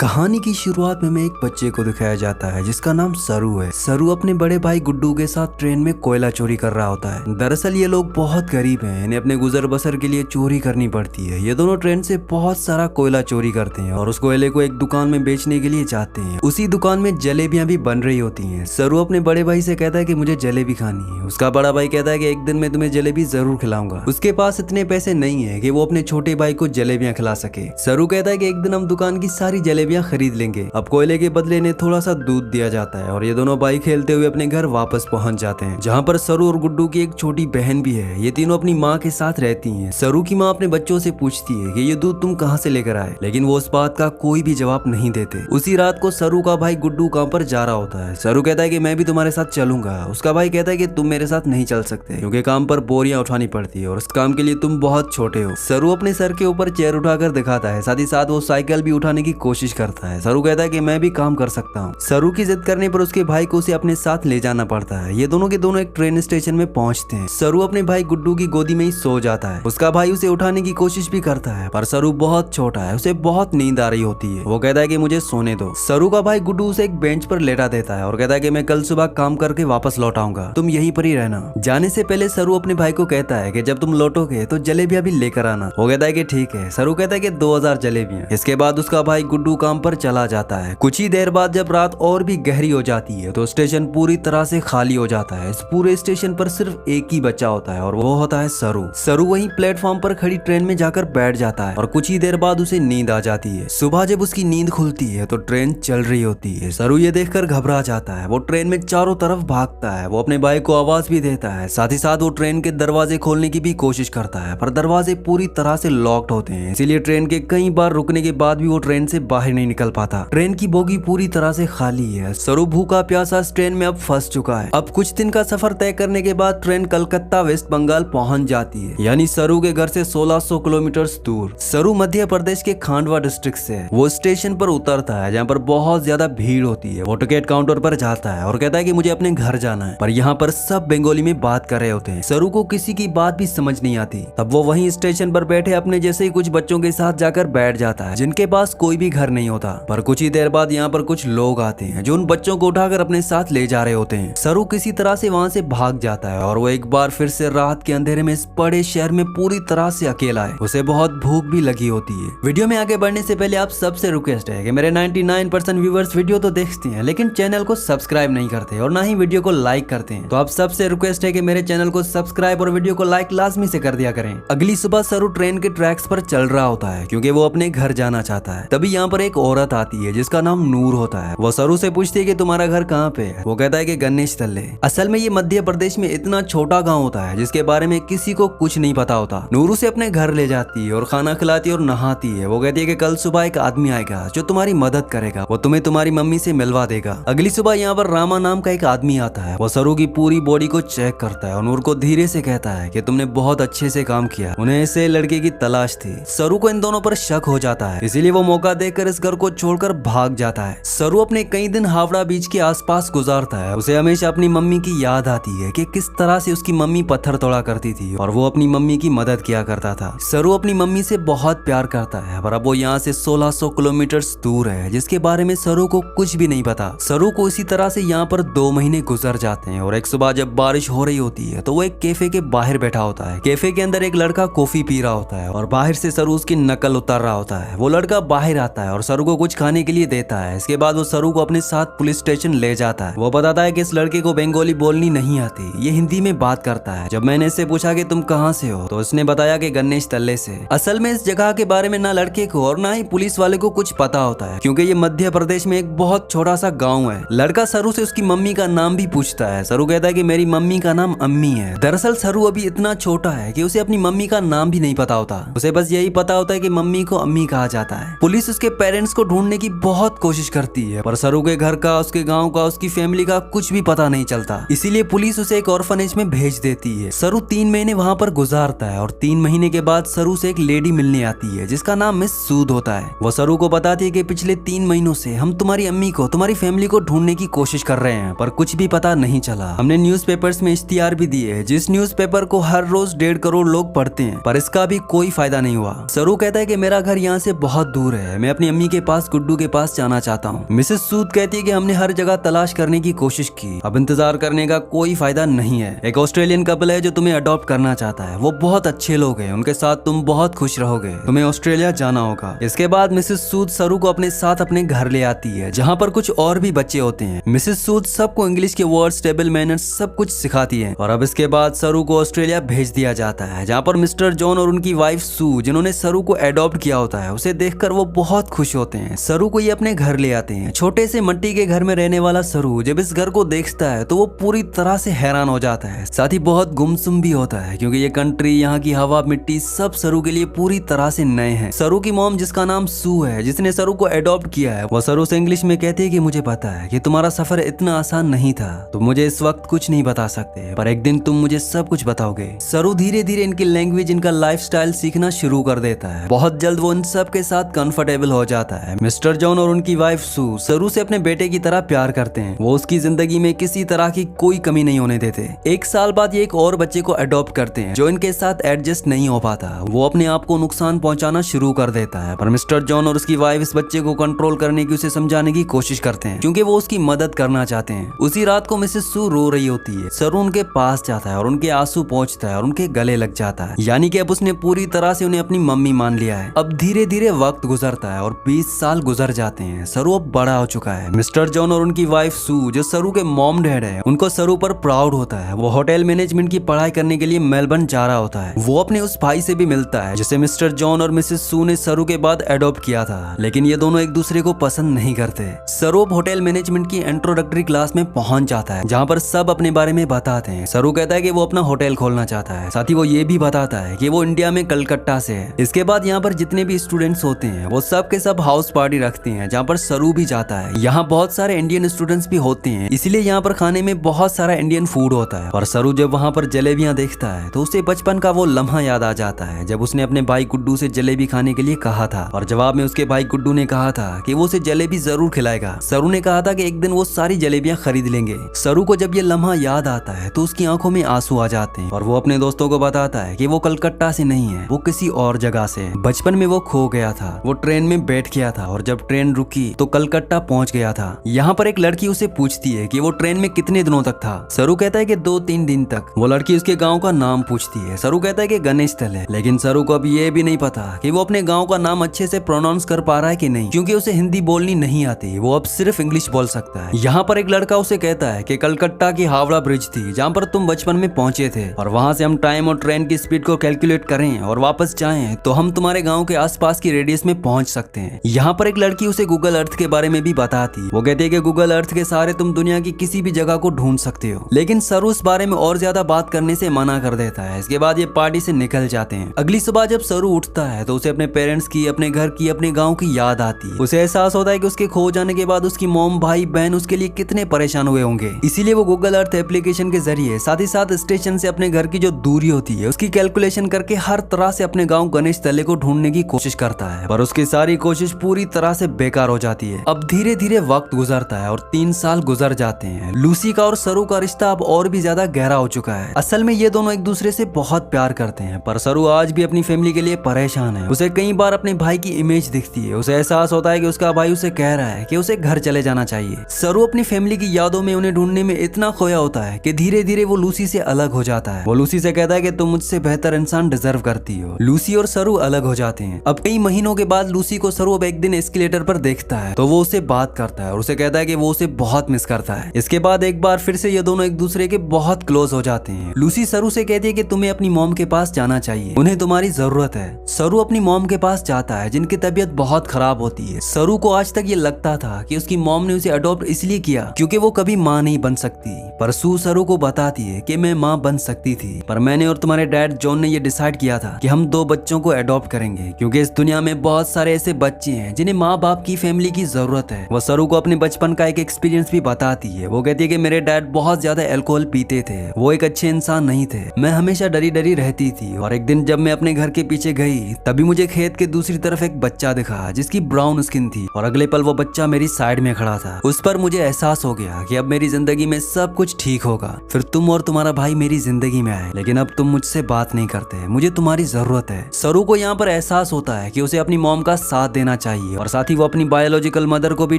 कहानी की शुरुआत में एक बच्चे को दिखाया जाता है जिसका नाम सरू है। सरू अपने बड़े भाई गुड्डू के साथ ट्रेन में कोयला चोरी कर रहा होता है। दरअसल ये लोग बहुत गरीब हैं, इन्हें अपने गुजर बसर के लिए चोरी करनी पड़ती है। ये दोनों ट्रेन से बहुत सारा कोयला चोरी करते हैं और उस कोयले को एक दुकान में बेचने के लिए जाते हैं। उसी दुकान में जलेबियां भी बन रही होती है। सरू अपने बड़े भाई से कहता है कि मुझे जलेबी खानी है। उसका बड़ा भाई कहता है कि एक दिन मैं तुम्हें जलेबी जरूर खिलाऊंगा। उसके पास इतने पैसे नहीं है कि वो अपने छोटे भाई को जलेबियां खिला सके। सरू कहता है कि एक दिन हम दुकान की सारी जलेबियां खरीद लेंगे। अब कोयले के बदले इन्हें थोड़ा सा दूध दिया जाता है और ये दोनों भाई खेलते हुए अपने घर वापस पहुंच जाते हैं, जहां पर सरू और गुड्डू की एक छोटी बहन भी है। ये तीनों अपनी माँ के साथ रहती हैं। सरू की माँ अपने बच्चों से पूछती है कि ये दूध तुम कहाँ से लेकर आए, लेकिन वो उस बात का कोई भी जवाब नहीं देते। उसी रात को सरू का भाई गुड्डू काम पर जा रहा होता है। सरू कहता है कि मैं भी तुम्हारे साथ चलूंगा। उसका भाई कहता है कि तुम मेरे साथ नहीं चल सकते क्योंकि काम पर बोरियां उठानी पड़ती है और उस काम के लिए तुम बहुत छोटे हो। सरू अपने सर के ऊपर चेयर उठाकर दिखाता है, साथ ही साथ वो साइकिल भी उठाने की कोशिश करता है। सरू कहता है कि मैं भी काम कर सकता हूँ। सरू की जिद करने पर उसके भाई को उसे अपने साथ ले जाना पड़ता है। ये दोनों के दोनों एक ट्रेन स्टेशन में पहुंचते हैं। सरू अपने भाई गुड्डू की गोदी में ही सो जाता है। उसका भाई उसे उठाने की कोशिश भी करता है पर सरू बहुत छोटा है, उसे बहुत नींद आ रही होती है। वो कहता है कि मुझे सोने दो। सरू का भाई गुड्डू उसे एक बेंच पर लेटा देता है और कहता है कि मैं कल सुबह काम करके वापस लौट आऊंगा, तुम यहीं पर ही रहना। जाने से पहले सरू अपने भाई को कहता है कि जब तुम लौटोगे तो जलेबियां भी लेकर आना। वो कहता है कि ठीक है। सरू कहता है कि 2000 जलेबियां। इसके बाद उसका भाई गुड्डू काम पर चला जाता है। कुछ ही देर बाद जब रात और भी गहरी हो जाती है तो स्टेशन पूरी तरह से खाली हो जाता है। इस पूरे स्टेशन पर सिर्फ एक ही बच्चा होता है और वो होता है सरू। सरू वहीं प्लेटफॉर्म पर खड़ी ट्रेन में जाकर बैठ जाता है और कुछ ही देर बाद उसे नींद आ जाती है। सुबह जब उसकी नींद खुलती है तो ट्रेन चल रही होती है। सरू ये देखकर घबरा जाता है। वो ट्रेन में चारों तरफ भागता है। वो अपने भाई को आवाज भी देता है, साथ ही साथ वो ट्रेन के दरवाजे खोलने की भी कोशिश करता है पर दरवाजे पूरी तरह से लॉक्ड होते हैं, इसीलिए ट्रेन के कई बार रुकने के बाद भी वो ट्रेन से बाहर नहीं निकल पाता। ट्रेन की बोगी पूरी तरह से खाली है। सरू भूखा प्यासा इस ट्रेन में अब फंस चुका है। अब कुछ दिन का सफर तय करने के बाद ट्रेन कलकत्ता वेस्ट बंगाल पहुंच जाती है, यानी सरू के घर से 1600 किलोमीटर दूर। सरू मध्य प्रदेश के खांडवा डिस्ट्रिक्ट से है। वो स्टेशन पर उतरता है जहाँ पर बहुत ज्यादा भीड़ होती है। वो टिकट काउंटर पर जाता है और कहता है कि मुझे अपने घर जाना है, पर यहाँ पर सब बंगाली में बात कर रहे होते हैं। सरू को किसी की बात भी समझ नहीं आती। तब वो वहीं स्टेशन पर बैठे अपने जैसे ही कुछ बच्चों के साथ जाकर बैठ जाता है जिनके पास कोई भी घर नहीं होता। पर कुछ ही देर बाद यहाँ पर कुछ लोग आते हैं जो उन बच्चों को उठाकर अपने साथ ले जा रहे होते हैं। सरू किसी तरह से वहां से भाग जाता है और वो एक बार फिर से रात के अंधेरे में इस बड़े शहर में पूरी तरह से अकेला है। उसे बहुत भूख भी लगी होती है। वीडियो में आगे बढ़ने से पहले आप सबसे रिक्वेस्ट है कि मेरे 99% व्यूवर्स वीडियो तो देखते हैं लेकिन चैनल को सब्सक्राइब नहीं करते और ना ही वीडियो को लाइक करते हैं। तो आप सबसे रिक्वेस्ट है कि मेरे चैनल को सब्सक्राइब और वीडियो को लाइक लाजमी से कर दिया करें। अगली सुबह सरू ट्रेन के ट्रैक्स पर चल रहा होता है क्योंकि वो अपने घर जाना चाहता है। तभी यहाँ पर एक औरत आती है जिसका नाम नूर होता है। वो सरू से पूछती है कि तुम्हारा घर कहाँ पे है। वो कहता है कि गणेश तल्ले। असल में ये मध्य प्रदेश में इतना छोटा गांव होता है जिसके बारे में किसी को कुछ नहीं पता होता। नूर उसे अपने घर ले जाती है और खाना खिलाती है और नहाती है। वो कहती है कि कल सुबह एक आदमी आएगा जो तुम्हारी मदद करेगा, वो तुम्हें तुम्हारी मम्मी से मिलवा देगा। अगली सुबह यहाँ पर रामा नाम का एक आदमी आता है। वो सरू की पूरी बॉडी को चेक करता है और नूर को धीरे से कहता है कि तुमने बहुत अच्छे से काम किया, उन्हें ऐसे लड़के की तलाश थी। सरू को इन दोनों पर शक हो जाता है, इसीलिए वो मौका देखकर इस घर को छोड़कर भाग जाता है। सरू अपने कई दिन हावड़ा बीच के आसपास गुजारता है। उसे हमेशा अपनी मम्मी की याद आती है कि किस तरह से उसकी मम्मी पत्थर तोड़ा करती थी और वो अपनी मम्मी की मदद किया करता था। सरू अपनी मम्मी से बहुत प्यार करता है पर अब वो यहाँ से 1600 किलोमीटर दूर है जिसके बारे में सरू को कुछ भी नहीं पता। सरू को इसी तरह से यहाँ पर 2 महीने गुजर जाते हैं और एक सुबह जब बारिश हो रही होती है तो वो एक कैफे के बाहर बैठा होता है। कैफे के अंदर एक लड़का कॉफी पी रहा होता है और बाहर से सरू उसकी नकल उतार रहा होता है। वो लड़का बाहर आता है और सरू को कुछ खाने के लिए देता है। इसके बाद वो सरू को अपने साथ पुलिस स्टेशन ले जाता है। वो बताता है कि इस लड़के को बंगाली बोलनी नहीं आती, ये हिंदी में बात करता है। जब मैंने इससे पूछा कि तुम कहाँ से हो तो उसने बताया कि गणेश तल्ले से। असल में इस जगह के बारे में ना लड़के को और ना ही पुलिस वाले को कुछ पता होता है क्योंकि ये मध्य प्रदेश में एक बहुत छोटा सा गाँव है। लड़का सरू से उसकी मम्मी का नाम भी पूछता है। सरू कहता है कि मेरी मम्मी का नाम अम्मी है। दरअसल सरू अभी इतना छोटा है कि उसे अपनी मम्मी का नाम भी नहीं पता होता। उसे बस यही पता होता है कि मम्मी को अम्मी कहा जाता है। पुलिस उसके पेरेंट्स को ढूंढने की बहुत कोशिश करती है पर सरू के घर का, उसके गांव का, उसकी फैमिली का कुछ भी पता नहीं चलता। इसीलिए पुलिस उसे एक ऑर्फनेज में भेज देती है। सरू 3 महीने वहां पर गुजारता है और 3 महीने के बाद सरू से एक लेडी मिलने आती है जिसका नाम मिस सूद होता है। वो सरू को बताती है कि पिछले 3 महीनों से हम तुम्हारी अम्मी को, तुम्हारी फैमिली को ढूंढने की कोशिश कर रहे हैं पर कुछ भी पता नहीं चला। हमने न्यूज़पेपर्स में इश्तिहार भी दिए है जिस न्यूज़पेपर को हर रोज 1.5 करोड़ लोग पढ़ते हैं पर इसका भी कोई फायदा नहीं हुआ। सरू कहता है कि मेरा घर यहाँ से बहुत दूर है, मैं अपनी अम्मी उन्हीं के पास गुड्डू के पास जाना चाहता हूँ। मिसेस सूद कहती है कि हमने हर जगह तलाश करने की कोशिश की, अब इंतजार करने का कोई फायदा नहीं है। एक ऑस्ट्रेलियन कपल है जो तुम्हें अडॉप्ट करना चाहता है, वो बहुत अच्छे लोग हैं, उनके साथ तुम बहुत खुश रहोगे, तुम्हें ऑस्ट्रेलिया जाना होगा। इसके बाद मिसेस सूद सरू को अपने साथ अपने घर ले आती है, जहाँ पर कुछ और भी बच्चे होते हैं। मिसेस सूद सबको इंग्लिश के वर्ड्स, टेबल मैनर्स सब कुछ सिखाती है। और अब इसके बाद सरू को ऑस्ट्रेलिया भेज दिया जाता है, जहाँ पर मिस्टर जॉन और उनकी वाइफ सू, जिन्होंने सरू को एडॉप्ट किया होता है, उसे देखकर वो बहुत खुश होते हैं। सरू को ये अपने घर ले आते हैं। छोटे से मिट्टी के घर में रहने वाला सरू जब इस घर को देखता है तो वो पूरी तरह से हैरान हो जाता है, साथ ही बहुत गुमसुम भी होता है, क्योंकि ये कंट्री, यहाँ की हवा, मिट्टी सब सरू के लिए पूरी तरह से नए हैं। सरू की मॉम, जिसका नाम सू है, जिसने सरू को एडॉप्ट किया है, वो सरू से इंग्लिश में कहती है कि मुझे पता है कि तुम्हारा सफर इतना आसान नहीं था, तुम मुझे इस वक्त कुछ नहीं बता सकते, पर एक दिन तुम मुझे सब कुछ बताओगे। सरू धीरे धीरे इनकी लैंग्वेज, इनका लाइफस्टाइल सीखना शुरू कर देता है। बहुत जल्द वो इन सब के साथ कंफर्टेबल हो जाता है। मिस्टर जॉन और उनकी वाइफ सू सरू से अपने बेटे की तरह प्यार करते हैं, वो उसकी जिंदगी में किसी तरह की कोई कमी नहीं होने देते। एक साल बाद ये एक और बच्चे को अडॉप्ट करते हैं जो इनके साथ एडजस्ट नहीं हो पाता, वो अपने आप को नुकसान पहुंचाना शुरू कर देता है। पर मिस्टर जॉन और उसकी वाइफ इस बच्चे को कंट्रोल करने की, उसे समझाने की कोशिश करते हैं, क्योंकि वो उसकी मदद करना चाहते हैं। उसी रात को मिसेस सू रो रही होती है। सरू उनके पास जाता है और उनके आंसू पोंछता है और उनके गले लग जाता है, यानी कि अब उसने पूरी तरह से उन्हें अपनी मम्मी मान लिया है। अब धीरे धीरे वक्त गुजरता है और 20 साल गुजर जाते हैं। सरू अब बड़ा हो चुका है। मिस्टर जॉन और उनकी वाइफ सू, जो सरू के मॉम डैड है, उनको सरू पर प्राउड होता है। वो होटल मैनेजमेंट की पढ़ाई करने के लिए मेलबर्न जा रहा होता है। वो अपने उस भाई से भी मिलता है जिसे मिस्टर जॉन और मिसेस सू ने सरू के बाद एडॉप्ट किया था, लेकिन ये दोनों एक दूसरे को पसंद नहीं करते। सरू होटल मैनेजमेंट की इंट्रोडक्टरी क्लास में पहुंच जाता है, जहाँ पर सब अपने बारे में बताते हैं। सरू कहता है कि वो अपना होटल खोलना चाहता है, साथ ही वो ये भी बताता है कि वो इंडिया में कलकत्ता से है। इसके बाद यहाँ पर जितने भी स्टूडेंट्स होते हैं वो सब के सब हाउस पार्टी रखते हैं, जहाँ पर सरू भी जाता है। यहाँ बहुत सारे इंडियन स्टूडेंट्स भी होते हैं, इसलिए यहाँ पर खाने में बहुत सारा इंडियन फूड होता है। और सरू जब वहाँ पर जलेबियाँ देखता है तो उसे बचपन का वो लम्हा याद आ जाता है, जब उसने अपने भाई गुड्डू से जलेबी खाने के लिए कहा था, और जवाब में उसके भाई गुड्डू ने कहा था कि वो उसे जलेबी जरूर खिलाएगा। सरू ने कहा था कि एक दिन वो सारी जलेबियां खरीद लेंगे। सरू को जब ये लम्हा याद आता है तो उसकी आंखों में आंसू आ जाते हैं, और वो अपने दोस्तों को बताता है कि वो कलकत्ता से नहीं है, वो किसी और जगह से है। बचपन में वो खो गया था, वो ट्रेन में बैठ गया था, और जब ट्रेन रुकी तो कलकत्ता पहुंच गया था। यहाँ पर एक लड़की उसे पूछती है कि वो ट्रेन में कितने दिनों तक था। सरू कहता है कि 2-3 दिन तक। वो लड़की उसके गाँव का नाम पूछती है। सरू कहता है कि गणेश स्थल है, लेकिन सरू को अब ये भी नहीं पता कि वो अपने गाँव का नाम अच्छे से प्रोनाउंस कर पा रहा है कि नहीं, क्योंकि उसे हिंदी बोलनी नहीं आती, वो अब सिर्फ इंग्लिश बोल सकता है। यहाँ पर एक लड़का उसे कहता है कि कलकत्ता की हावड़ा ब्रिज थी जहाँ पर तुम बचपन में पहुंचे थे, और वहाँ से हम टाइम और ट्रेन की स्पीड को कैलकुलेट करें और वापस जाएं तो हम तुम्हारे गाँव के आसपास की रेडियस में पहुंच सकते हैं। यहाँ पर एक लड़की उसे गूगल अर्थ के बारे में भी बताती। वो कहती है कि गूगल अर्थ के सहारे तुम दुनिया की किसी भी जगह को ढूंढ सकते हो, लेकिन सरू इस बारे में और ज्यादा बात करने से मना कर देता है। इसके बाद ये पार्टी से निकल जाते हैं। अगली सुबह जब सरू उठता है तो उसे अपने पेरेंट्स की, अपने घर की, अपने गाँव की याद आती है। उसे एहसास होता है कि उसके खो जाने के बाद उसकी मॉम, भाई, बहन उसके लिए कितने परेशान हुए होंगे। इसीलिए वो गूगल अर्थ एप्लीकेशन के जरिए साथ ही साथ स्टेशन से अपने घर की जो दूरी होती है उसकी कैलकुलेशन करके हर तरह से अपने गांव गणेश तले को ढूंढने की कोशिश करता है, पर उसकी सारी कोशिश पूरी तरह से बेकार हो जाती है। अब धीरे धीरे वक्त गुजरता है और 3 साल गुजर जाते हैं। लूसी का और सरू का रिश्ता अब और भी ज्यादा गहरा हो चुका है। असल में ये दोनों एक दूसरे से बहुत प्यार करते हैं, पर सरू आज भी अपनी फैमिली के लिए परेशान है। उसे कई बार अपने भाई की इमेज दिखती है। उसे एहसास होता है कि उसका भाई उसे कह रहा है कि उसे घर चले जाना चाहिए। सरू अपनी फैमिली की यादों में उन्हें ढूंढने में इतना खोया होता है कि धीरे धीरे वो लूसी से अलग हो जाता है। वो लूसी से कहता है कि तुम मुझसे बेहतर इंसान डिजर्व करती हो। लूसी और सरू अलग हो जाते हैं। अब कई महीनों के बाद लूसी को सरू अब एक दिन एस्केलेटर पर देखता है तो वो उसे बात करता है और उसे कहता है कि वो उसे बहुत मिस करता है। इसके बाद एक बार फिर से ये दोनों एक दूसरे के बहुत क्लोज हो जाते हैं। लूसी सरू से कहती है कि तुम्हें अपनी मॉम के पास जाना चाहिए, उन्हें तुम्हारी जरूरत है। सरू अपनी मॉम के पास जाता है जिनकी तबीयत बहुत खराब होती है। सरू को आज तक ये लगता था कि उसकी मॉम ने उसे अडॉप्ट इसलिए किया क्योंकि वो कभी माँ नहीं बन सकती, पर सू सरू को बताती है कि मैं माँ बन सकती थी, पर मैंने और तुम्हारे डैड जॉन ने ये डिसाइड किया था कि हम 2 बच्चों को अडॉप्ट करेंगे, क्योंकि इस दुनिया में बहुत सारे ऐसे बच्चे हैं जिन्हें माँ बाप की फैमिली की जरूरत है। वो सरू को अपने बचपन का एक एक्सपीरियंस भी बताती है। वो कहती है कि मेरे डैड बहुत ज्यादा अल्कोहल पीते थे, वो एक अच्छे इंसान नहीं थे, मैं हमेशा डरी डरी रहती थी, और एक दिन जब मैं अपने घर के पीछे गई तभी मुझे खेत के दूसरी तरफ एक बच्चा दिखा जिसकी ब्राउन स्किन थी, और अगले पल वो बच्चा मेरी साइड में खड़ा था। उस पर मुझे एहसास हो गया कि अब मेरी जिंदगी में सब कुछ ठीक होगा। फिर तुम और तुम्हारा भाई मेरी जिंदगी में आए, लेकिन अब तुम मुझसे बात नहीं करते, मुझे तुम्हारी जरूरत है। सरू को यहाँ पर एहसास होता है कि उसे अपनी मॉम का साथ देना चाहिए और साथ ही वो अपनी बायोलॉजिकल मदर को भी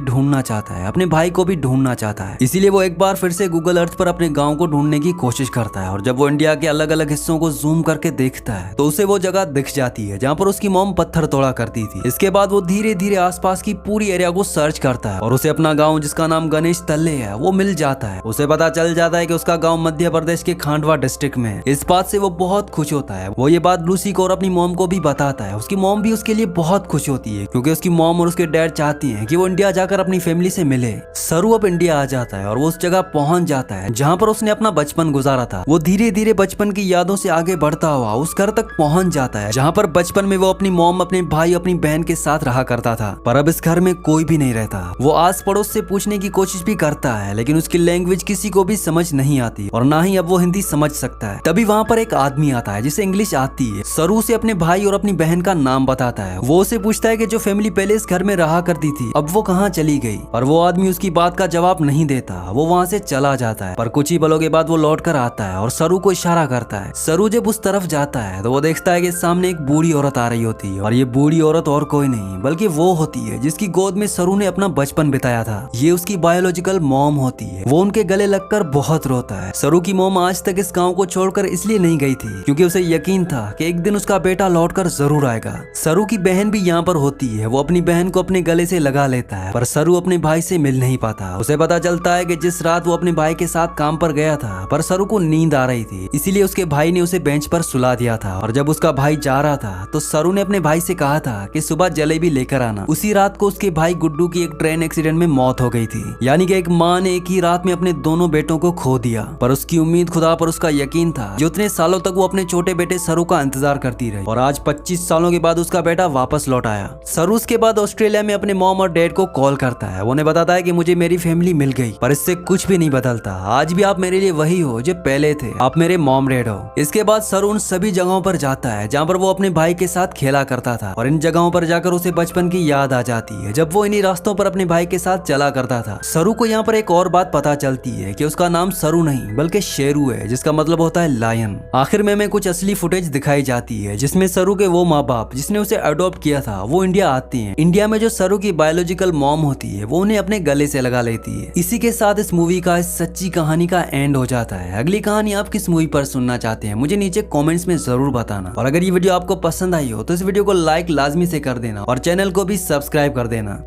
ढूंढना चाहता है, अपने भाई को भी ढूंढना चाहता है। इसीलिए वो एक बार फिर से गूगल अर्थ पर अपने गांव को ढूंढने की कोशिश करता है और जब वो इंडिया के अलग अलग हिस्सों को जूम करके देखता है तो उसे वो जगह दिख जाती है जहाँ पर उसकी मॉम पत्थर तोड़ा करती थी। इसके बाद वो धीरे धीरे आसपास की पूरी एरिया को सर्च करता है और उसे अपना गाँव जिसका नाम गणेश तल्ले है वो मिल जाता है। उसे पता चल जाता है कि उसका गाँव मध्य प्रदेश के खांडवा डिस्ट्रिक्ट में है। इस बात से वो बहुत खुश होता है। वो ये बात लूसी को और अपनी मॉम को भी बताता है। उसकी मॉम भी उसके लिए बहुत खुश होती है क्योंकि उसकी मॉम और उसके डैड चाहती हैं कि वो इंडिया जाकर अपनी फैमिली से मिले। सरू अब इंडिया आ जाता है और वो उस जगह पहुंच जाता है जहाँ पर उसने अपना बचपन गुजारा था। वो धीरे धीरे बचपन की यादों से आगे बढ़ता हुआ उस घर तक पहुंच जाता है जहाँ पर बचपन में वो अपनी मॉम, अपने भाई, अपनी बहन के साथ रहा करता था। पर अब इस घर में कोई भी नहीं रहता। वो आस पड़ोस से पूछने की कोशिश भी करता है लेकिन उसकी लैंग्वेज किसी को भी समझ नहीं आती और ना ही अब वो हिंदी समझ सकता है। तभी वहाँ पर एक आदमी आता है जिसे इंग्लिश आती है। सरू से अपने भाई और अपनी बहन का नाम बताता है। वो उसे पूछता है कि जो फैमिली पहले इस घर में रहा करती थी अब वो कहाँ चली गई, और वो आदमी उसकी बात का जवाब नहीं देता। वो वहाँ से चला जाता है पर कुछ ही पलों के बाद वो लौट कर आता है और सरू को इशारा करता है। सरू जब उस तरफ जाता है तो वो देखता है कि सामने एक बूढ़ी औरत आ रही होती है और ये बूढ़ी औरत और कोई नहीं बल्कि वो होती है जिसकी गोद में सरू ने अपना बचपन बिताया था। ये उसकी बायोलॉजिकल मॉम होती है। वो उनके गले लगकर बहुत रोता है। सरू की मॉम आज तक इस गाँव को छोड़कर इसलिए नहीं गई थी क्योंकि उसे यकीन था कि एक दिन उसका बेटा लौटकर जरूर आएगा। सरू की बहन भी यहाँ पर होती है। वो अपनी बहन को अपने गले से लगा लेता है पर सरू अपने भाई से मिल नहीं पाता। उसे पता चलता है कि जिस रात वो अपने भाई के साथ काम पर गया था पर सरू को नींद आ रही थी, इसीलिए उसके भाई ने उसे बेंच पर सुला दिया था। और जब उसका भाई जा रहा था तो सरू ने अपने भाई से कहा था कि सुबह जलेबी लेकर आना। उसी रात को उसके भाई गुड्डू की एक ट्रेन एक्सीडेंट में मौत हो गई थी। यानी कि एक माँ ने एक ही रात में अपने दोनों बेटों को खो दिया। पर उसकी उम्मीद खुदा पर उसका यकीन था जो इतने सालों तक वो अपने छोटे बेटे सरू का इंतजार करती रही और आज 25 सालों के बाद उसका बेटा वापस लौट आया। सरू उसके बाद ऑस्ट्रेलिया में अपने मॉम और डैड को कॉल करता है। वो उन्हें बताता है कि मुझे मेरी फैमिली मिल गई पर इससे कुछ भी नहीं बदलता। आज भी आप मेरे लिए वही हो जो पहले थे, आप मेरे मॉम डैड हो। इसके बाद सरू उन सभी जगहों पर जाता है जहाँ पर वो अपने भाई के साथ खेला करता था और इन जगहों पर जाकर उसे बचपन की याद आ जाती है जब वो इन्हीं रास्तों पर अपने भाई के साथ चला करता था। सरू को यहाँ पर एक और बात पता चलती है कि उसका नाम सरू नहीं बल्कि शेरू है जिसका मतलब होता है लायन। आखिर में कुछ असली फुटेज दिखाई जाती है जिसमें सरू के वो माँ बाप जिसने उसे अडॉप्ट किया था वो इंडिया आते हैं। इंडिया में जो सरू की बायोलॉजिकल मॉम होती है वो उन्हें अपने गले से लगा लेती है। इसी के साथ इस मूवी का, इस सच्ची कहानी का एंड हो जाता है। अगली कहानी आप किस मूवी पर सुनना चाहते हैं मुझे नीचे कमेंट्स में जरूर बताना। और अगर ये वीडियो आपको पसंद आई हो तो इस वीडियो को लाइक लाजमी से कर देना और चैनल को भी सब्सक्राइब कर देना।